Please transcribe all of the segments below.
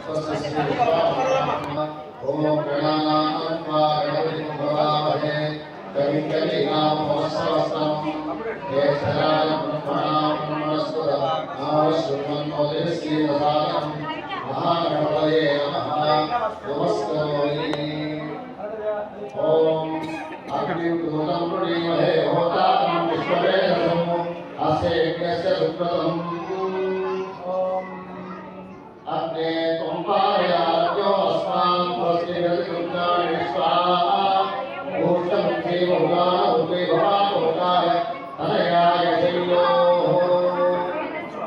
ओम गणानात्वा गणपतिं भवामहे कविं कवीनामुपमश्रवस्तमं ज्येष्ठराज ब्रह्मणां ब्रह्मणस्पत आमश्रुतमोदयश्रीरसादनं महागणपतये नमः नमस्करोमि ओम अग्निं दूतं प्रणीमहे होतारं विश्ववेदसं अस्य यज्ञस्य सुप्रदम् अग्ने त्वं पारयाद्यो अस्मान् स्वस्तिरतिरुद्राणि स्वाहा ऊर्जमुखे बहुगानरूपे भवातोकाय तनयाय शैलोः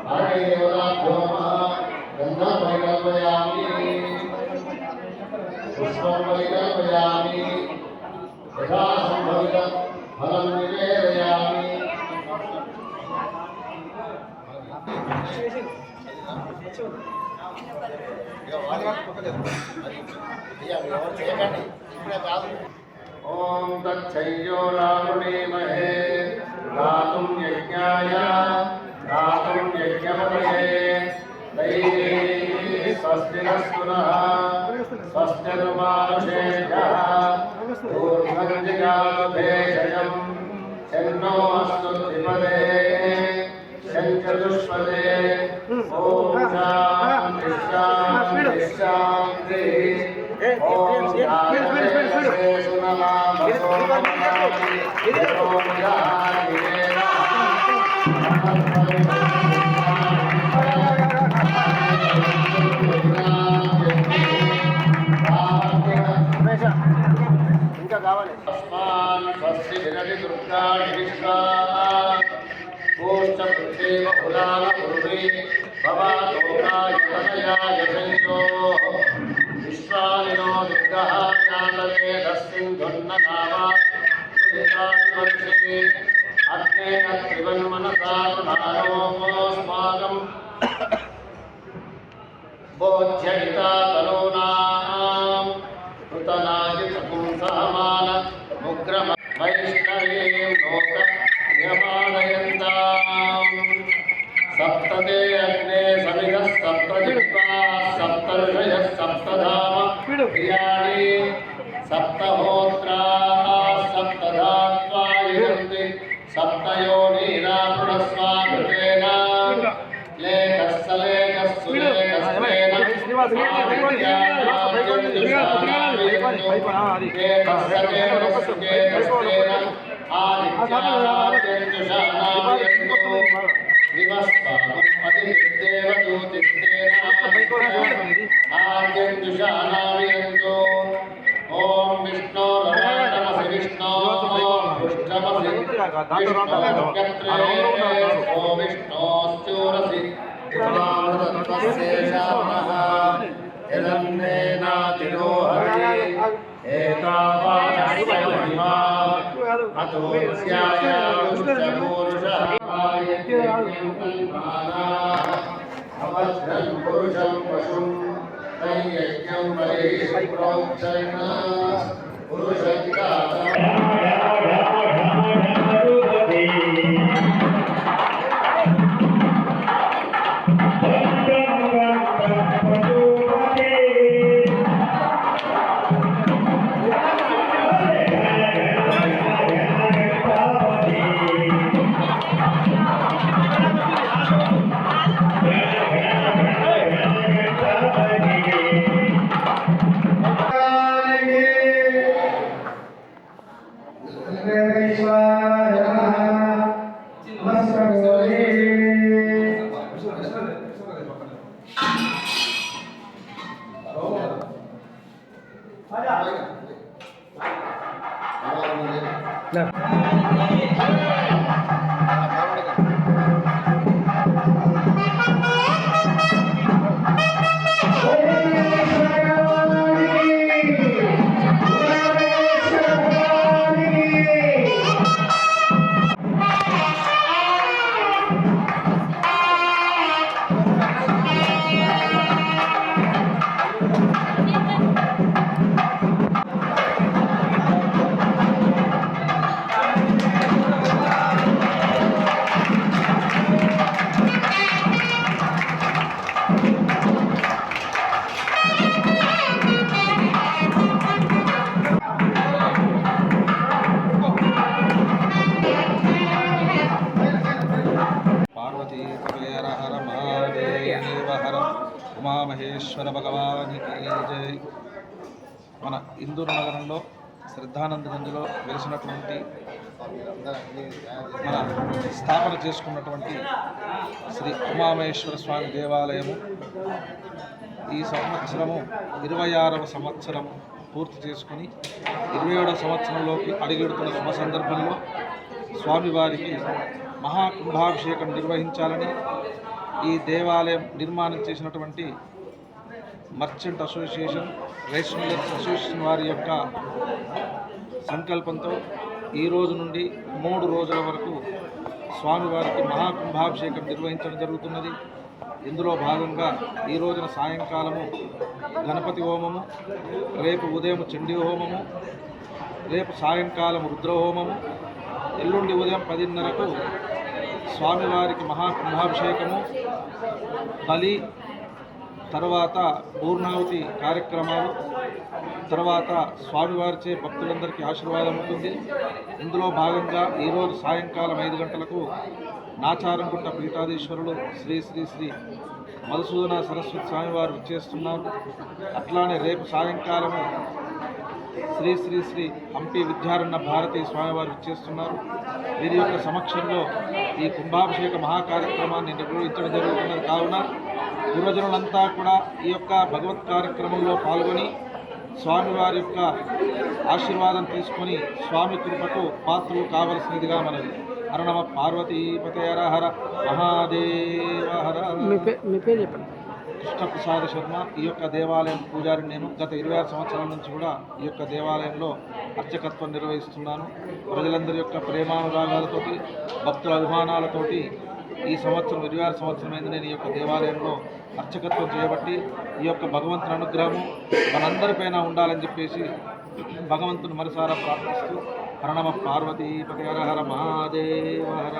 हरिदेवताभ्यो नमः गन्धं परिकल्पयामि पुष्पं परिकल्पयामि यथा सम्भवितं फलं निवेदयामि ओम तच्छयो रावणीमहे गातुं यज्ञाय गातुं यज्ञपतये दैवी स्वस्तिरस्तु नः स्वस्तिर्मानुषेभ्यः ऊर्ध्वञ्जिगाभेषजं शन्नो अस्तु द्विपदे शञ्चतुष्पदे ओम शान्ति शान्ति शान्ति ओम शान्ति नमः ఇంకా కావాలి अस्मान् स्वस्ति विरति दुर्गाणि विश्वा कोष्ठपृथ्वीव पुराणपूर्वे भवातोकाय तनयाय शैलोः विश्वानिनो दुर्गः नामवेदस्सिन्धुर्ननामा दुरितादिवर्षे अग्ने अत्रिवन्मनसा प्रधानोऽस्माकम् बोध्यहिता तनूनां कृतनाजितपुंसहमान मुग्रम वैष्णवीं लोक यमानयन्ताम् सप्तदे अग्ने समिधः सप्तजिह्वाः सप्तर्षयः सप्तधाम प्रियाणि सप्तहोत्राः सप्तधात्वा युजन्ति सप्तयोनीनापुरस्वामृतेन लेखस्सलेखः सुलेखस्त्वेन ओम विष्णु नमः विष्णु पृष्ठमसि विष्णु विष्णोश्चूरसि हिरण्येनातिरोहरि एतावास्यमहिमा अतोऽस्यायामुष्टपूरुषः अवध्रन् पुरुषं पशुं तैयज्ञं वैः प्रोक्षेण पुरुषं ఉమామహేశ్వర భగవానికి జై. మన ఇందూరు నగరంలో శ్రద్ధానందగంజ్లో వెలిసినటువంటి మన స్థాపన చేసుకున్నటువంటి శ్రీ ఉమామహేశ్వర స్వామి దేవాలయము ఈ సంవత్సరము 26వ సంవత్సరము పూర్తి చేసుకుని 27వ సంవత్సరంలోకి అడుగెడుతున్న శుభ సందర్భంలో స్వామివారికి మహాకుంభాభిషేకం నిర్వహించాలని ఈ దేవాలయం నిర్మాణం చేసినటువంటి merchant association, rice millers association వారి యొక్క సంకల్పంతో ఈ రోజు నుండి 3 రోజుల వరకు స్వామివారికి మహాకుంభాభిషేకం నిర్వహించడం జరుగుతున్నది. ఇందులో భాగంగా ఈ రోజున సాయంకాలము గణపతి హోమము, రేపు ఉదయం చండీ హోమము, రేపు సాయంకాలం రుద్రహోమము, ఎల్లుండి ఉదయం 10:30కు స్వామివారికి మహాకుంభాభిషేకము, బలి, తర్వాత పూర్ణావతి కార్యక్రమాలు, తర్వాత స్వామివారిచే భక్తులందరికీ ఆశీర్వాదం ఉంటుంది. ఇందులో భాగంగా ఈరోజు సాయంకాలం 5 గంటలకు నాచారంగుట్ట పీఠాధీశ్వరులు శ్రీ శ్రీ శ్రీ మధుసూదన సరస్వతి స్వామివారు విచ్చేస్తున్నారు. అట్లానే రేపు సాయంకాలము శ్రీ శ్రీ శ్రీ హంపి విద్యారణ్య భారతీ స్వామివారు విచ్చేస్తున్నారు. వీరి యొక్క సమక్షంలో ఈ కుంభాభిషేక మహాకార్యక్రమాన్ని నిర్వహించడం జరుగుతున్నది. కావున పూర్వజనులంతా కూడా ఈ యొక్క భగవత్ కార్యక్రమంలో పాల్గొని స్వామివారి యొక్క ఆశీర్వాదం తీసుకొని స్వామి కృపకు పాత్రలు కావలసినదిగా మనది. హర నమ పార్వతీపతే హర హర మహాదేవ హర. మీ పేరు చెప్పండి. కృష్ణప్రసాద శర్మ. ఈ యొక్క దేవాలయం పూజారి నేను. గత 26 సంవత్సరాల నుంచి కూడా ఈ యొక్క దేవాలయంలో అర్చకత్వం నిర్వహిస్తున్నాను. ప్రజలందరి యొక్క ప్రేమానురాగాలతోటి, భక్తుల అభిమానాలతోటి ఈ సంవత్సరం 26 సంవత్సరమైంది నేను ఈ యొక్క దేవాలయంలో అర్చకత్వం చేయబట్టి ఈ యొక్క భగవంతుని అనుగ్రహము మనందరిపైన ఉండాలని చెప్పేసి భగవంతుని మనసారా ప్రార్థిస్తూ హర నమ పార్వతీపతే హర హర మహాదేవ హర.